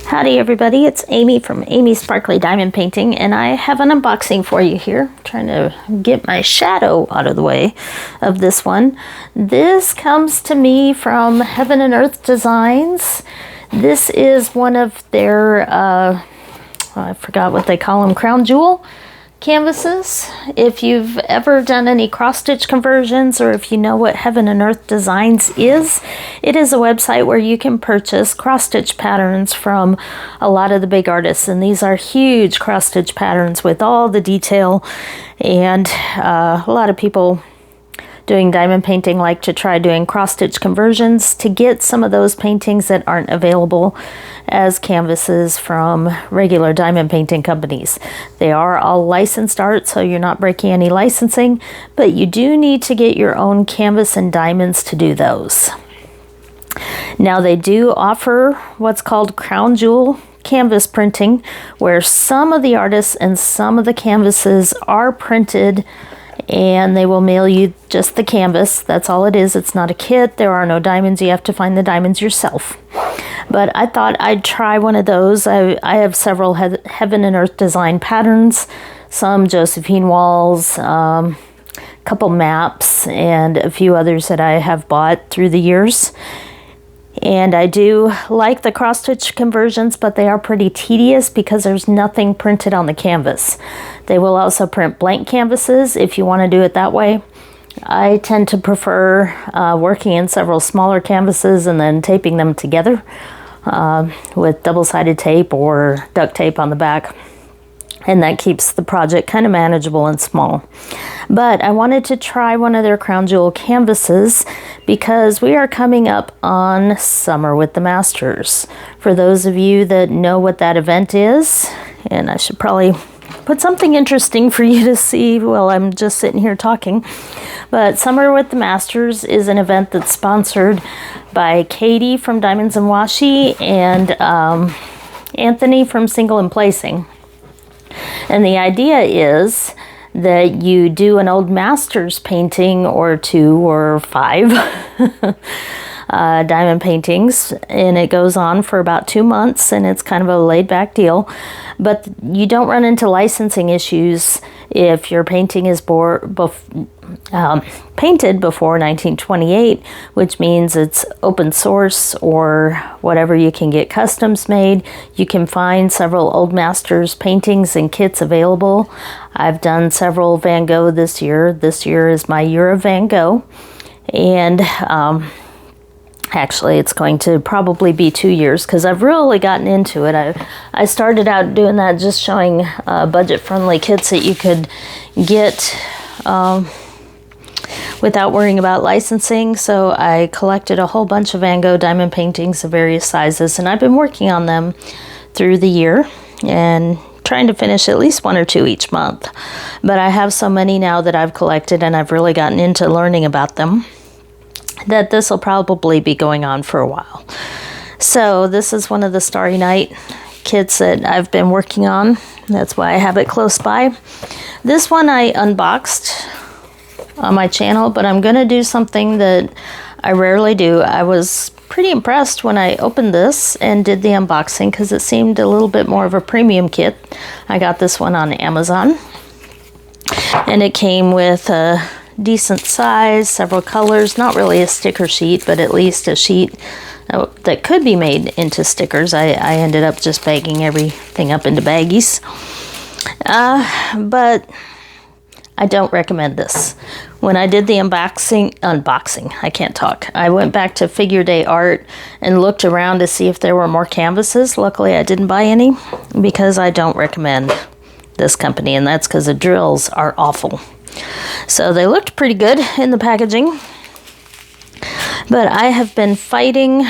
Howdy everybody, it's Amy from Amy's Sparkly Diamond Painting, and I have an unboxing for you here. I'm trying to get my shadow out of the way of this one. This comes to me from Heaven and Earth Designs. This is one of their, I forgot what they call them, crown jewel canvases. If you've ever done any cross-stitch conversions, or if you know what Heaven and Earth Designs is, it is a website where you can purchase cross-stitch patterns from a lot of the big artists, and these are huge cross-stitch patterns with all the detail, and a lot of people doing diamond painting like to try doing cross-stitch conversions to get some of those paintings that aren't available as canvases from regular diamond painting companies. They are all licensed art, so you're not breaking any licensing, but you do need to get your own canvas and diamonds to do those. Now they do offer what's called crown jewel canvas printing, where some of the artists and some of the canvases are printed and they will mail you just the canvas. That's all it is. It's not a kit. There are no diamonds. You have to find the diamonds yourself. But I thought I'd try one of those. I have several Heaven and Earth Design patterns, some Josephine walls, a couple maps, and a few others that I have bought through the years. And I do like the cross-stitch conversions, but they are pretty tedious because there's nothing printed on the canvas. They will also print blank canvases if you want to do it that way. I tend to prefer working in several smaller canvases and then taping them together with double-sided tape or duct tape on the back. And that keeps the project kind of manageable and small. But I wanted to try one of their crown jewel canvases because we are coming up on Summer with the Masters. For those of you that know what that event is, and I should probably put something interesting for you to see while I'm just sitting here talking. But Summer with the Masters is an event that's sponsored by Katie from Diamonds and Washi and Anthony from Single and Placing. And the idea is that you do an old master's painting or 2 or 5 diamond paintings, and it goes on for about 2 months, and it's kind of a laid-back deal. But you don't run into licensing issues if your painting is painted before 1928, which means it's open source or whatever. You can get customs made. You can find several old masters paintings and kits available. I've done several Van Gogh this year. This year is my year of Van Gogh, and actually, it's going to probably be 2 years because I've really gotten into it. I started out doing that, just showing budget-friendly kits that you could get without worrying about licensing. So I collected a whole bunch of Van Gogh diamond paintings of various sizes, and I've been working on them through the year and trying to finish at least 1 or 2 each month. But I have so many now that I've collected, and I've really gotten into learning about them, that this will probably be going on for a while. So this is one of the Starry Night kits that I've been working on. That's why I have it close by. This one I unboxed on my channel, but I'm going to do something that I rarely do. I was pretty impressed when I opened this and did the unboxing because it seemed a little bit more of a premium kit. I got this one on Amazon, and it came with a decent size, several colors, not really a sticker sheet, but at least a sheet that could be made into stickers. I ended up just bagging everything up into baggies. But I don't recommend this. When I did the unboxing, I can't talk. I went back to Figure Day Art and looked around to see if there were more canvases. Luckily, I didn't buy any because I don't recommend this company, and that's because the drills are awful. So they looked pretty good in the packaging, but I have been fighting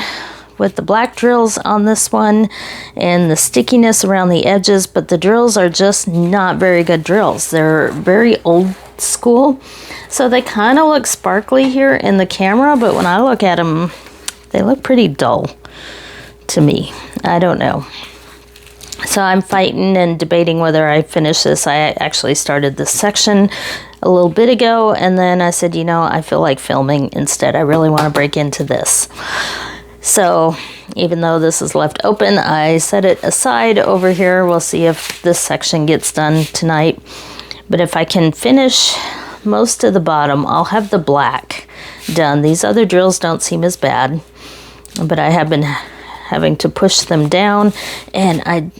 with the black drills on this one and the stickiness around the edges, but the drills are just not very good drills. They're very old school, so they kind of look sparkly here in the camera, but when I look at them, they look pretty dull to me. I don't know. So I'm fighting and debating whether I finish this. I actually started this section a little bit ago, and then I said, you know, I feel like filming instead. I really want to break into this. So even though this is left open, I set it aside over here. We'll see if this section gets done tonight. But if I can finish most of the bottom, I'll have the black done. These other drills don't seem as bad, but I have been having to push them down, and I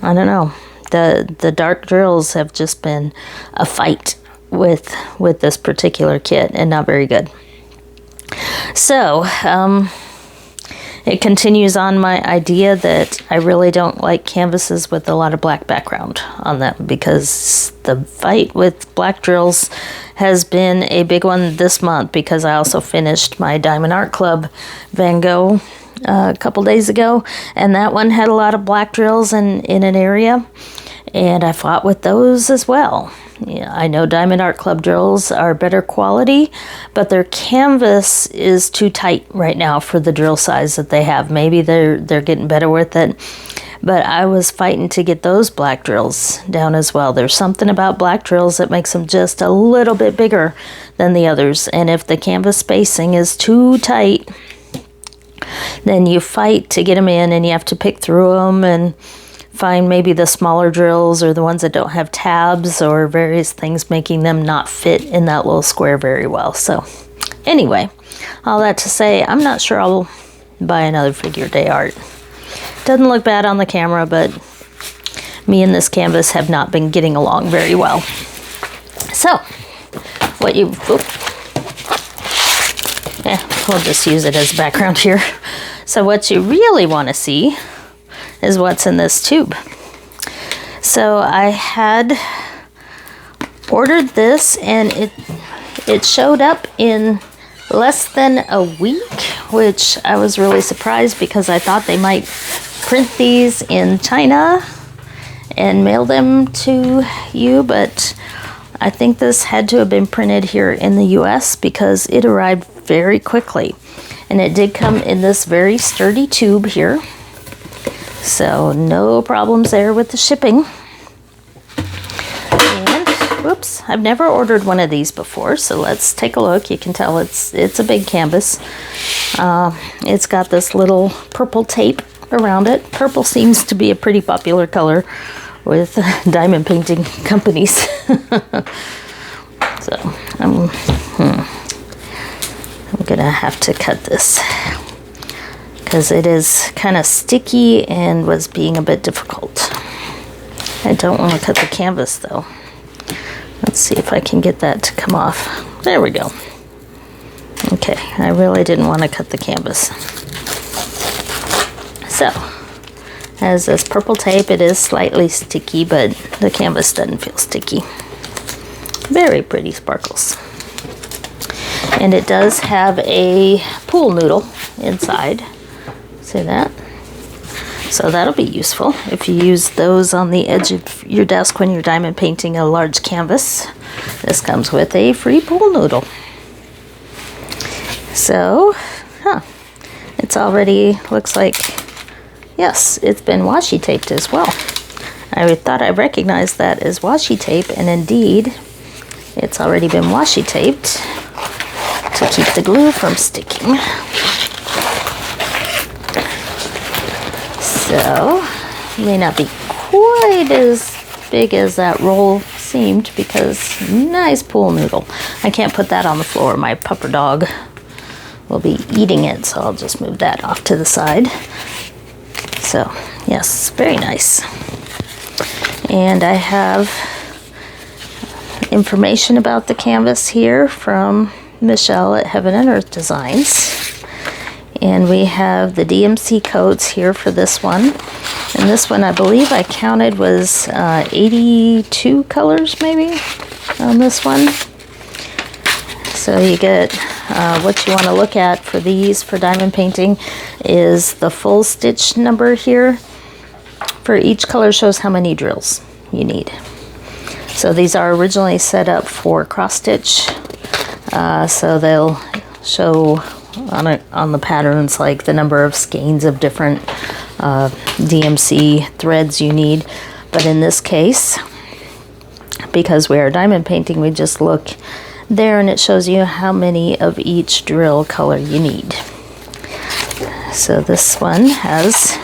don't know. The dark drills have just been a fight with this particular kit, and not very good. So it continues on my idea that I really don't like canvases with a lot of black background on them, because the fight with black drills has been a big one this month, because I also finished my Diamond Art Club Van Gogh a couple days ago, and that one had a lot of black drills in an area, and I fought with those as well. Yeah, I know Diamond Art Club drills are better quality, but their canvas is too tight right now for the drill size that they have. Maybe they're getting better with it, but I was fighting to get those black drills down as well. There's something about black drills that makes them just a little bit bigger than the others, and if the canvas spacing is too tight, then you fight to get them in, and you have to pick through them and find maybe the smaller drills or the ones that don't have tabs or various things, making them not fit in that little square very well. So anyway, all that to say, I'm not sure I'll buy another figure day art. Doesn't look bad on the camera, but me and this canvas have not been getting along very well. So what you... we'll just use it as background here. So what you really want to see is what's in this tube. So I had ordered this, and it showed up in less than a week, which I was really surprised, because I thought they might print these in China and mail them to you, but I think this had to have been printed here in the US, because it arrived very quickly. And it did come in this very sturdy tube here. So no problems there with the shipping. And whoops, I've never ordered one of these before, so let's take a look. You can tell it's a big canvas. It's got this little purple tape around it. Purple seems to be a pretty popular color with diamond painting companies. So I'm gonna have to cut this, because it is kind of sticky and was being a bit difficult. I don't want to cut the canvas though. Let's see if I can get that to come off. There we go. Okay, I really didn't want to cut the canvas. So, has this purple tape. It is slightly sticky, but the canvas doesn't feel sticky. Very pretty sparkles. And it does have a pool noodle inside. See that? So that'll be useful if you use those on the edge of your desk when you're diamond painting a large canvas. This comes with a free pool noodle. So, it's already, looks like, yes, it's been washi taped as well. I thought I recognized that as washi tape, and indeed, it's already been washi taped to keep the glue from sticking. So, it may not be quite as big as that roll seemed, because nice pool noodle. I can't put that on the floor. My pupper dog will be eating it, so I'll just move that off to the side. So, yes, very nice. And I have information about the canvas here from Michelle at Heaven and Earth Designs. And we have the DMC codes here for this one. And this one, I believe I counted, was 82 colors maybe on this one. So you get what you want to look at for these for diamond painting is the full stitch number here. For each color shows how many drills you need. So these are originally set up for cross stitch. So they'll show on the patterns like the number of skeins of different DMC threads you need. But in this case, because we are diamond painting, we just look there and it shows you how many of each drill color you need. So this one has,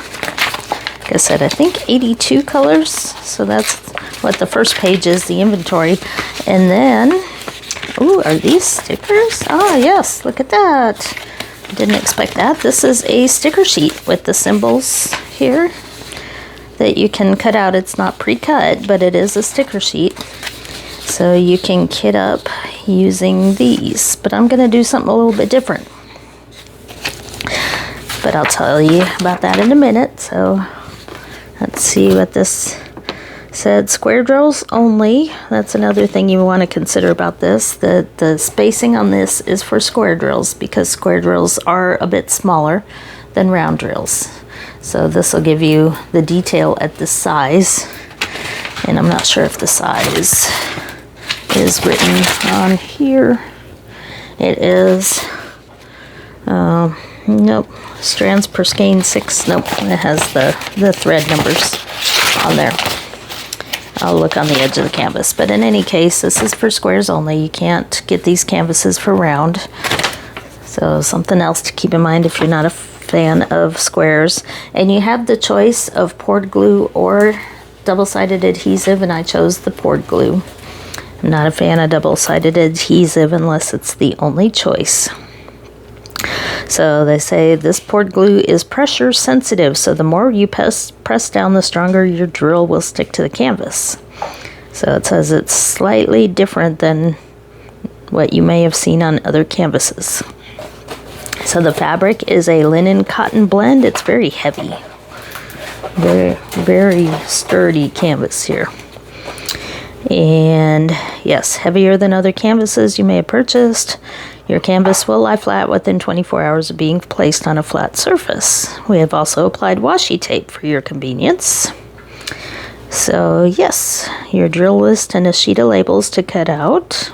like I said, I think 82 colors. So that's what the first page is, the inventory. And then, ooh, are these stickers? Ah, yes, look at that. Didn't expect that. This is a sticker sheet with the symbols here that you can cut out. It's not pre-cut, but it is a sticker sheet. So you can kit up using these. But I'm going to do something a little bit different. But I'll tell you about that in a minute. So let's see what this said. Square drills only. That's another thing you want to consider about this. The spacing on this is for square drills because square drills are a bit smaller than round drills. So this will give you the detail at the size. And I'm not sure if the size is written on here. It is, nope, strands per skein 6. Nope, it has the thread numbers on there. I'll look on the edge of the canvas. But in any case, this is for squares only. You can't get these canvases for round. So something else to keep in mind if you're not a fan of squares. And you have the choice of poured glue or double-sided adhesive, and I chose the poured glue. I'm not a fan of double-sided adhesive unless it's the only choice. So they say this poured glue is pressure sensitive, so the more you press down, the stronger your drill will stick to the canvas. So it says it's slightly different than what you may have seen on other canvases. So the fabric is a linen cotton blend. It's very heavy. Very, very sturdy canvas here. And yes, heavier than other canvases you may have purchased. Your canvas will lie flat within 24 hours of being placed on a flat surface. We have also applied washi tape for your convenience. So yes, your drill list and a sheet of labels to cut out.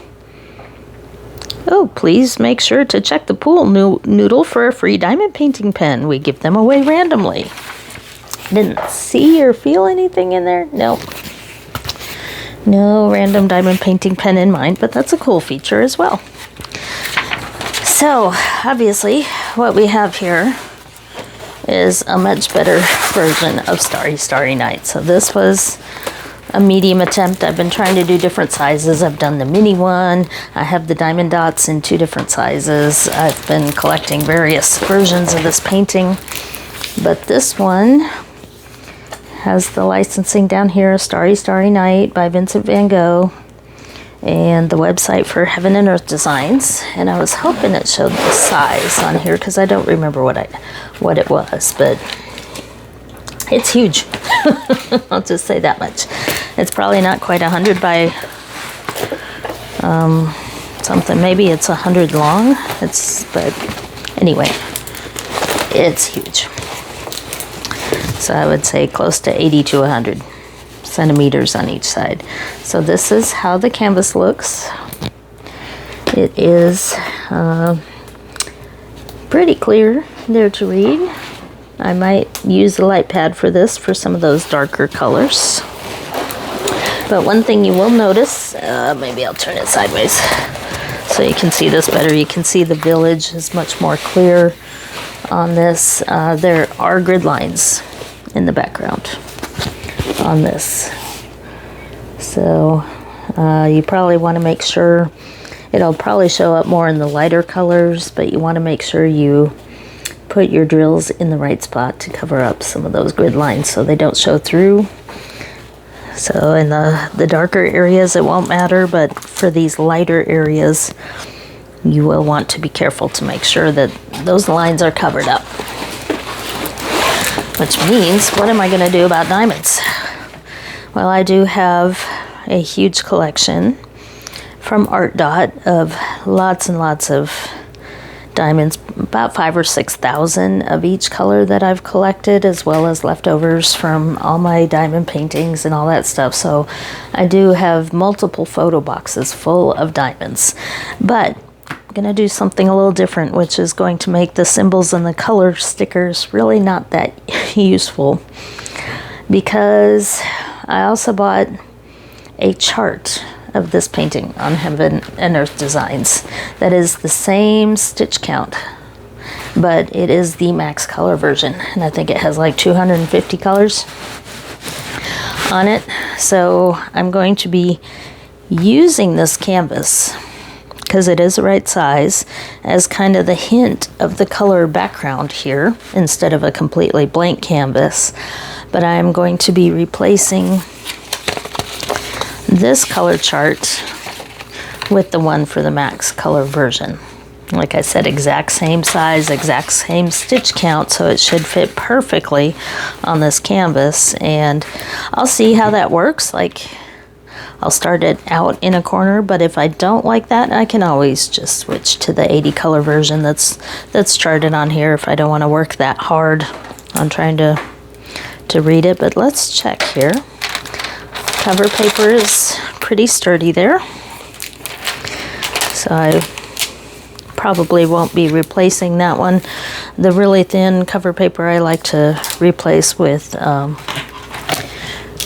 Oh, please make sure to check the pool noodle for a free diamond painting pen. We give them away randomly. Didn't see or feel anything in there? No. No random diamond painting pen in mind, but that's a cool feature as well. So, obviously, what we have here is a much better version of Starry Night. So this was a medium attempt. I've been trying to do different sizes. I've done the mini one. I have the diamond dots in 2 different sizes. I've been collecting various versions of this painting. But this one has the licensing down here, Starry Night by Vincent van Gogh, and the website for Heaven and Earth Designs. And I was hoping it showed the size on here because I don't remember what it was, but it's huge. I'll just say that much. It's probably not quite 100 by something. Maybe it's 100 long. But anyway, it's huge. So I would say close to 80 to 100 centimeters on each side. So this is how the canvas looks. It is pretty clear there to read. I might use the light pad for this for some of those darker colors. But one thing you will notice, maybe I'll turn it sideways so you can see this better. You can see the village is much more clear on this. There are grid lines in the background on this. So you probably want to make sure, it'll probably show up more in the lighter colors, but you want to make sure you put your drills in the right spot to cover up some of those grid lines so they don't show through. So in the darker areas it won't matter, but for these lighter areas you will want to be careful to make sure that those lines are covered up. Which means, what am I going to do about diamonds? Well, I do have a huge collection from Art Dot of lots and lots of diamonds, about 5,000 or 6,000 of each color that I've collected, as well as leftovers from all my diamond paintings and all that stuff. So I do have multiple photo boxes full of diamonds. But I'm going to do something a little different, which is going to make the symbols and the color stickers really not that useful, because I also bought a chart of this painting on Heaven and Earth Designs that is the same stitch count but it is the max color version, and I think it has like 250 colors on it. So I'm going to be using this canvas, because it is the right size, as kind of the hint of the color background here instead of a completely blank canvas. But I'm going to be replacing this color chart with the one for the max color version. Like I said, exact same size, exact same stitch count, so it should fit perfectly on this canvas. And I'll see how that works. Like, I'll start it out in a corner, but if I don't like that, I can always just switch to the 80 color version that's charted on here if I don't want to work that hard on trying to read it. But let's check here. Cover paper is pretty sturdy there, so I probably won't be replacing that one. The really thin cover paper I like to replace with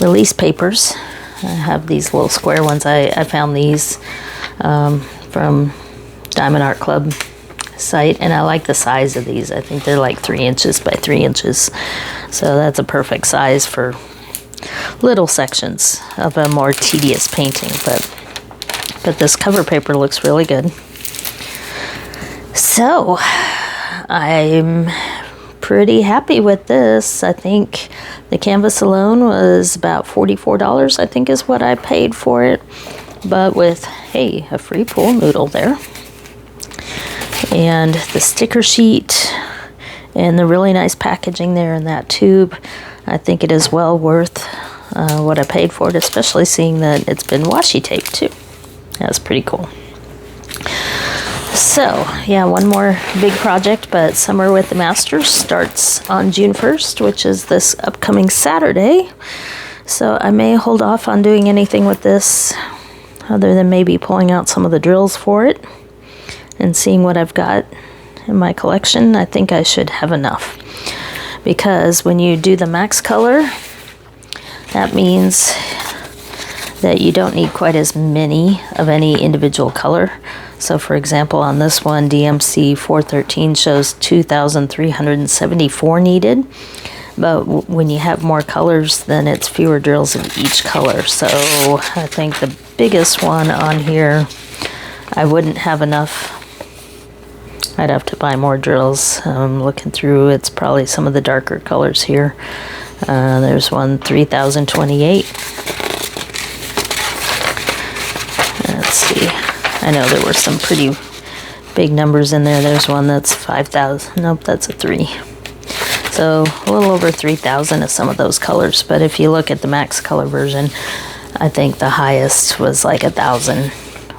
release papers. I have these little square ones. I found these from Diamond Art Club site, and I like the size of these. I think they're like 3 inches by 3 inches, so that's a perfect size for little sections of a more tedious painting. But this cover paper looks really good. So I'm pretty happy with this. I think the canvas alone was about $44, I think is what I paid for it. But with, hey, a free pool noodle there, and the sticker sheet, and the really nice packaging there in that tube, I think it is well worth what I paid for it, especially seeing that it's been washi taped too. That's pretty cool. So, yeah, one more big project, but Summer with the Masters starts on June 1st, which is this upcoming Saturday. So I may hold off on doing anything with this other than maybe pulling out some of the drills for it and seeing what I've got in my collection. I think I should have enough, because when you do the max color, that means that you don't need quite as many of any individual color. So for example, on this one, DMC 413 shows 2,374 needed. But when you have more colors, then it's fewer drills of each color. So I think the biggest one on here, I wouldn't have enough. I'd have to buy more drills. Looking through, it's probably some of the darker colors here. There's one 3,028. Let's see. I know there were some pretty big numbers in there. There's one that's 5,000. Nope, that's a 3. So a little over 3,000 of some of those colors. But if you look at the max color version, I think the highest was like 1,000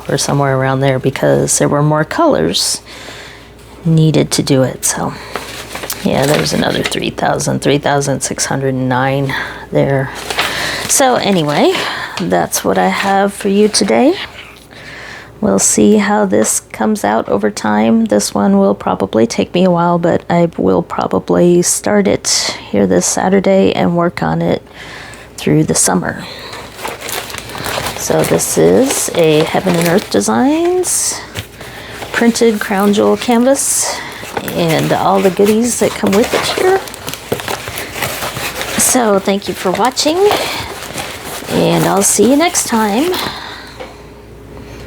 or somewhere around there, because there were more colors needed to do it. So yeah, there's another 3,000, 3,609 there. So anyway, that's what I have for you today. We'll see how this comes out over time. This one will probably take me a while, but I will probably start it here this Saturday and work on it through the summer. So this is a Heaven and Earth Designs printed crown jewel canvas, and all the goodies that come with it here. So thank you for watching, and I'll see you next time.